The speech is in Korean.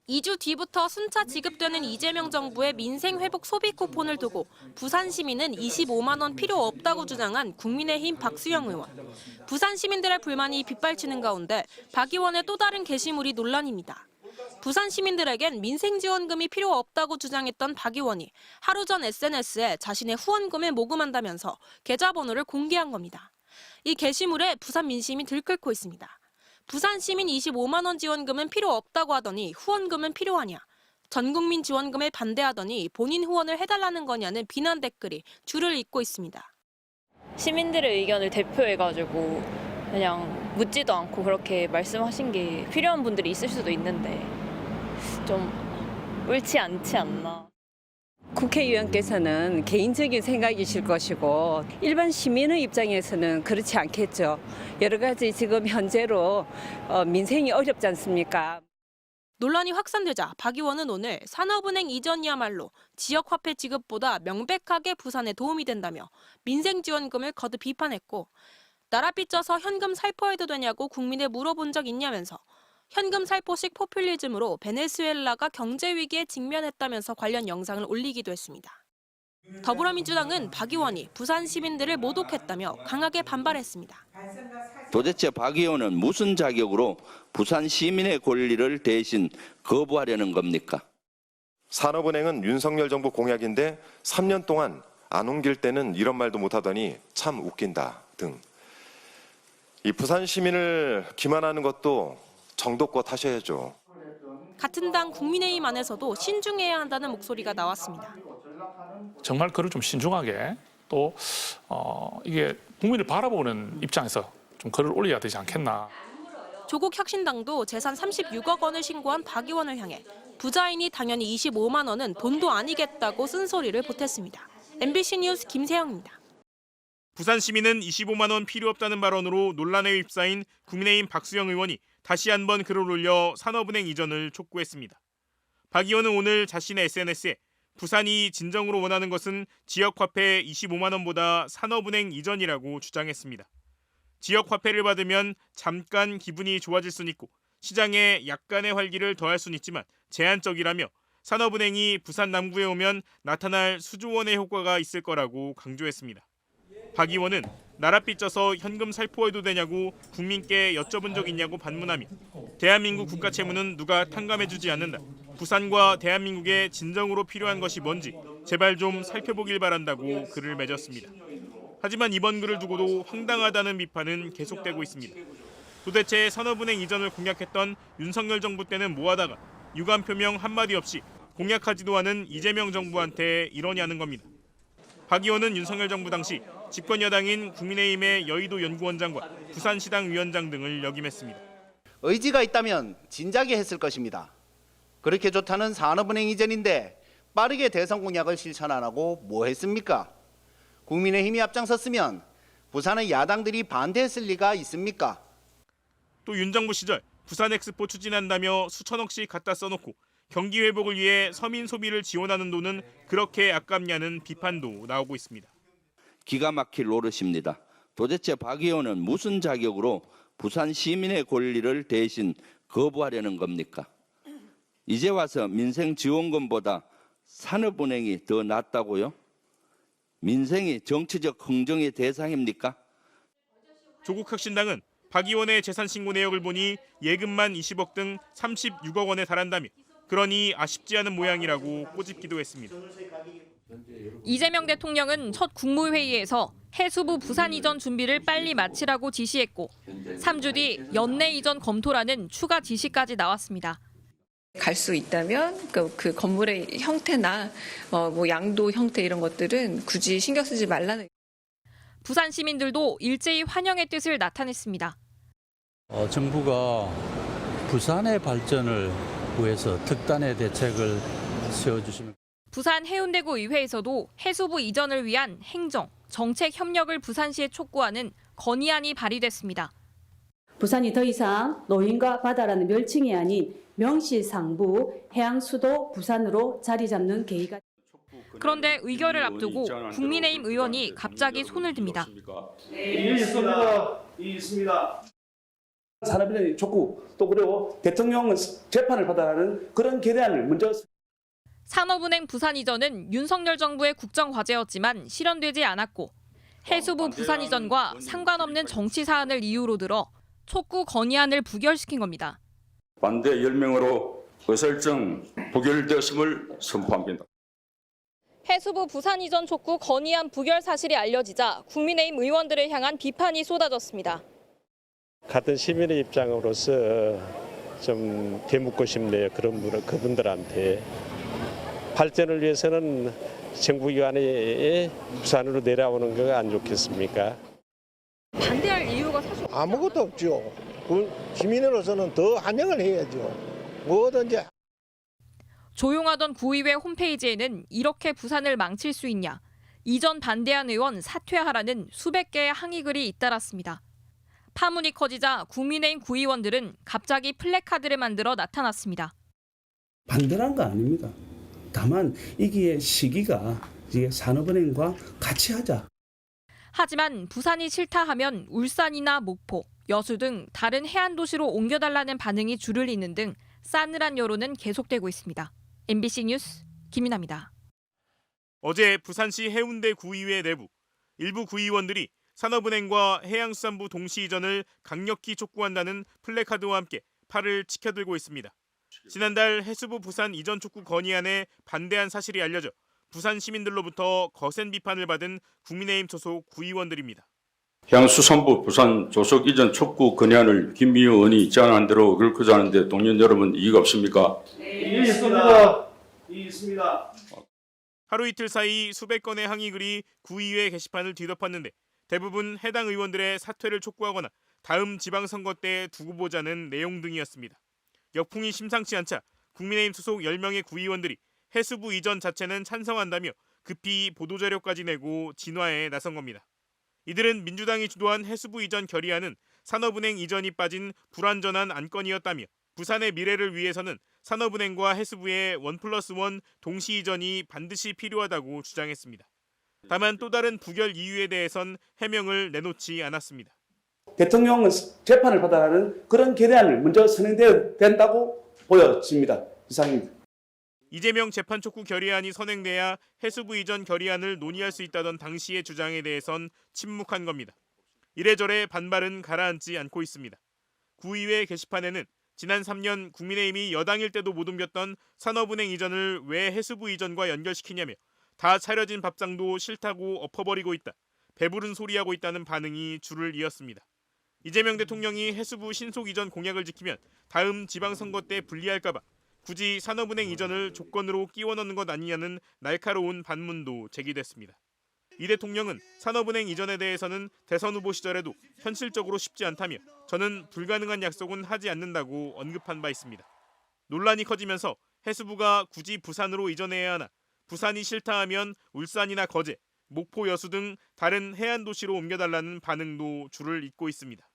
2주 뒤부터 순차 지급되는 이재명 정부의 민생회복 소비 쿠폰을 두고 부산 시민은 25만 원 필요 없다고 주장한 국민의힘 박수영 의원. 부산 시민들의 불만이 빗발치는 가운데 박 의원의 또 다른 게시물이 논란입니다. 부산 시민들에겐 민생지원금이 필요 없다고 주장했던 박 의원이 하루 전 SNS에 자신의 후원금을 모금한다면서 계좌번호를 공개한 겁니다. 이 게시물에 부산 민심이 들끓고 있습니다. 부산 시민 25만 원 지원금은 필요 없다고 하더니 후원금은 필요하냐. 전 국민 지원금에 반대하더니 본인 후원을 해달라는 거냐는 비난 댓글이 줄을 잇고 있습니다. 시민들의 의견을 대표해가지고 그냥 묻지도 않고 그렇게 말씀하신 게 필요한 분들이 있을 수도 있는데 좀 옳지 않지 않나. 국회의원께서는 개인적인 생각이실 것이고 일반 시민의 입장에서는 그렇지 않겠죠. 여러 가지 지금 현재로 민생이 어렵지 않습니까? 논란이 확산되자 박 의원은 오늘 산업은행 이전이야말로 지역화폐 지급보다 명백하게 부산에 도움이 된다며 민생지원금을 거듭 비판했고 나라 빚져서 현금 살포해도 되냐고 국민에 물어본 적 있냐면서 현금 살포식 포퓰리즘으로 베네수엘라가 경제 위기에 직면했다면서 관련 영상을 올리기도 했습니다. 더불어민주당은 박 의원이 부산 시민들을 모독했다며 강하게 반발했습니다. 도대체 박 의원은 무슨 자격으로 부산 시민의 권리를 대신 거부하려는 겁니까? 산업은행은 윤석열 정부 공약인데 3년 동안 안 옮길 때는 이런 말도 못하더니 참 웃긴다 등. 이 부산 시민을 기만하는 것도 정도껏 하셔야죠. 같은 당 국민의힘 안에서도 신중해야 한다는 목소리가 나왔습니다. 정말 그를 좀 신중하게 또 이게 국민을 바라보는 입장에서 좀 글을 올려야 되지 않겠나. 조국 혁신당도 재산 36억 원을 신고한 박 의원을 향해 부자인이 당연히 25만 원은 돈도 아니겠다고 쓴소리를 보탰습니다. MBC 뉴스 김세영입니다. 부산 시민은 25만 원 필요 없다는 발언으로 논란에 휩싸인 국민의힘 박수영 의원이 다시 한번 글을 올려 산업은행 이전을 촉구했습니다. 박 의원은 오늘 자신의 SNS에 부산이 진정으로 원하는 것은 지역화폐 25만 원보다 산업은행 이전이라고 주장했습니다. 지역화폐를 받으면 잠깐 기분이 좋아질 수는 있고 시장에 약간의 활기를 더할 수는 있지만 제한적이라며 산업은행이 부산 남구에 오면 나타날 수조 원의 효과가 있을 거라고 강조했습니다. 박 의원은 나라 빚져서 현금 살포해도 되냐고 국민께 여쭤본 적 있냐고 반문하며 대한민국 국가 채무는 누가 탕감해주지 않는다. 부산과 대한민국에 진정으로 필요한 것이 뭔지 제발 좀 살펴보길 바란다고 글을 맺었습니다. 하지만 이번 글을 두고도 황당하다는 비판은 계속되고 있습니다. 도대체 산업은행 이전을 공약했던 윤석열 정부 때는 뭐하다가 유감 표명 한마디 없이 공약하지도 않은 이재명 정부한테 이러냐는 겁니다. 박 의원은 윤석열 정부 당시 집권 여당인 국민의힘의 여의도 연구원장과 부산시당 위원장 등을 역임했습니다. 의지가 있다면 진작에 했을 것입니다. 그렇게 좋다는 산업은행 이전인데 빠르게 대선 공약을 실천 안 하고 뭐 했습니까? 국민의힘이 앞장섰으면 부산의 야당들이 반대했을 리가 있습니까? 또 윤 정부 시절 부산 엑스포 추진한다며 수천억씩 갖다 써놓고 경기 회복을 위해 서민 소비를 지원하는 돈은 그렇게 아깝냐는 비판도 나오고 있습니다. 기가 막힐 노릇입니다. 도대체 박 의원은 무슨 자격으로 부산 시민의 권리를 대신 거부하려는 겁니까? 이제 와서 민생지원금보다 산업은행이 더 낫다고요? 민생이 정치적 흥정의 대상입니까? 조국 혁신당은 박 의원의 재산 신고 내역을 보니 예금만 20억 등 36억 원에 달한다며 그러니 아쉽지 않은 모양이라고 꼬집기도 했습니다. 이재명 대통령은 첫 국무회의에서 해수부 부산 이전 준비를 빨리 마치라고 지시했고 3주 뒤 연내 이전 검토라는 추가 지시까지 나왔습니다. 갈 수 있다면 그 건물의 형태나 뭐 양도 형태 이런 것들은 굳이 신경 쓰지 말라는. 부산 시민들도 일제히 환영의 뜻을 나타냈습니다. 정부가 부산의 발전을 위해서 특단의 대책을 세워주시면. 부산 해운대구 의회에서도 해수부 이전을 위한 행정, 정책 협력을 부산시에 촉구하는 건의안이 발의됐습니다. 부산이 더 이상 노인과 바다라는 멸칭이 아닌 명실상부 해양수도 부산으로 자리 잡는 계기가. 그런데 의결을 앞두고 국민의힘 의원이 갑자기 손을 듭니다. 있습니다. 산업인의 촉구 또 그리고 대통령 재판을 받아라는 그런 결의안을 먼저 산업은행 부산 이전은 윤석열 정부의 국정 과제였지만 실현되지 않았고 해수부 부산 이전과 상관없는 정치 사안을 이유로 들어 촉구 건의안을 부결시킨 겁니다. 반대 10명으로 의설정 부결되었음을 선포합니다. 해수부 부산 이전 촉구 건의안 부결 사실이 알려지자 국민의힘 의원들을 향한 비판이 쏟아졌습니다. 같은 시민의 입장으로서 좀 되묻고 싶네요. 그분들한테. 발전을 위해서는 정부기관이 부산으로 내려오는 거 안 좋겠습니까? 반대할 이유가 사실 아무것도 없죠. 시민으로서는 더 환영을 해야죠. 뭐든지. 조용하던 구의회 홈페이지에는 이렇게 부산을 망칠 수 있냐, 이전 반대한 의원 사퇴하라는 수백 개의 항의글이 잇따랐습니다. 파문이 커지자 국민의힘 구의원들은 갑자기 플래카드를 만들어 나타났습니다. 반대란 거 아닙니다. 다만 이게 시기가 이게 산업은행과 같이 하자. 하지만 부산이 싫다 하면 울산이나 목포, 여수 등 다른 해안 도시로 옮겨달라는 반응이 줄을 잇는 등 싸늘한 여론은 계속되고 있습니다. MBC 뉴스 김민아입니다. 어제 부산시 해운대 구의회 내부 일부 구의원들이 산업은행과 해양수산부 동시 이전을 강력히 촉구한다는 플래카드와 함께 팔을 치켜들고 있습니다. 지난달 해수부 부산 이전 촉구 건의안에 반대한 사실이 알려져 부산 시민들로부터 거센 비판을 받은 국민의힘 소속 구의원들입니다. 해양수산부 부산 조속 이전 촉구 건의안을 김미호 의원이 제안한 대로 결코 하는데 동료 여러분 이의가 없습니까? 네, 있습니다. 있습니다. 하루 이틀 사이 수백 건의 항의글이 구의회 게시판을 뒤덮었는데 대부분 해당 의원들의 사퇴를 촉구하거나 다음 지방선거 때 두고 보자는 내용 등이었습니다. 역풍이 심상치 않자 국민의힘 소속 10명의 구의원들이 해수부 이전 자체는 찬성한다며 급히 보도자료까지 내고 진화에 나선 겁니다. 이들은 민주당이 주도한 해수부 이전 결의안은 산업은행 이전이 빠진 불완전한 안건이었다며 부산의 미래를 위해서는 산업은행과 해수부의 1+1 동시 이전이 반드시 필요하다고 주장했습니다. 다만 또 다른 부결 이유에 대해선 해명을 내놓지 않았습니다. 대통령 재판을 받아라는 그런 결의안을 먼저 선행되어야 된다고 보여집니다. 이상입니다. 이재명 재판 촉구 결의안이 선행돼야 해수부 이전 결의안을 논의할 수 있다던 당시의 주장에 대해선 침묵한 겁니다. 이래저래 반발은 가라앉지 않고 있습니다. 구의회 게시판에는 지난 3년 국민의힘이 여당일 때도 못 옮겼던 산업은행 이전을 왜 해수부 이전과 연결시키냐며 다 차려진 밥상도 싫다고 엎어버리고 있다, 배부른 소리하고 있다는 반응이 줄을 이었습니다. 이재명 대통령이 해수부 신속 이전 공약을 지키면 다음 지방선거 때 불리할까 봐 굳이 산업은행 이전을 조건으로 끼워 넣는 것 아니냐는 날카로운 반문도 제기됐습니다. 이 대통령은 산업은행 이전에 대해서는 대선 후보 시절에도 현실적으로 쉽지 않다며 저는 불가능한 약속은 하지 않는다고 언급한 바 있습니다. 논란이 커지면서 해수부가 굳이 부산으로 이전해야 하나, 부산이 싫다 하면 울산이나 거제, 목포, 여수 등 다른 해안 도시로 옮겨달라는 반응도 줄을 잇고 있습니다.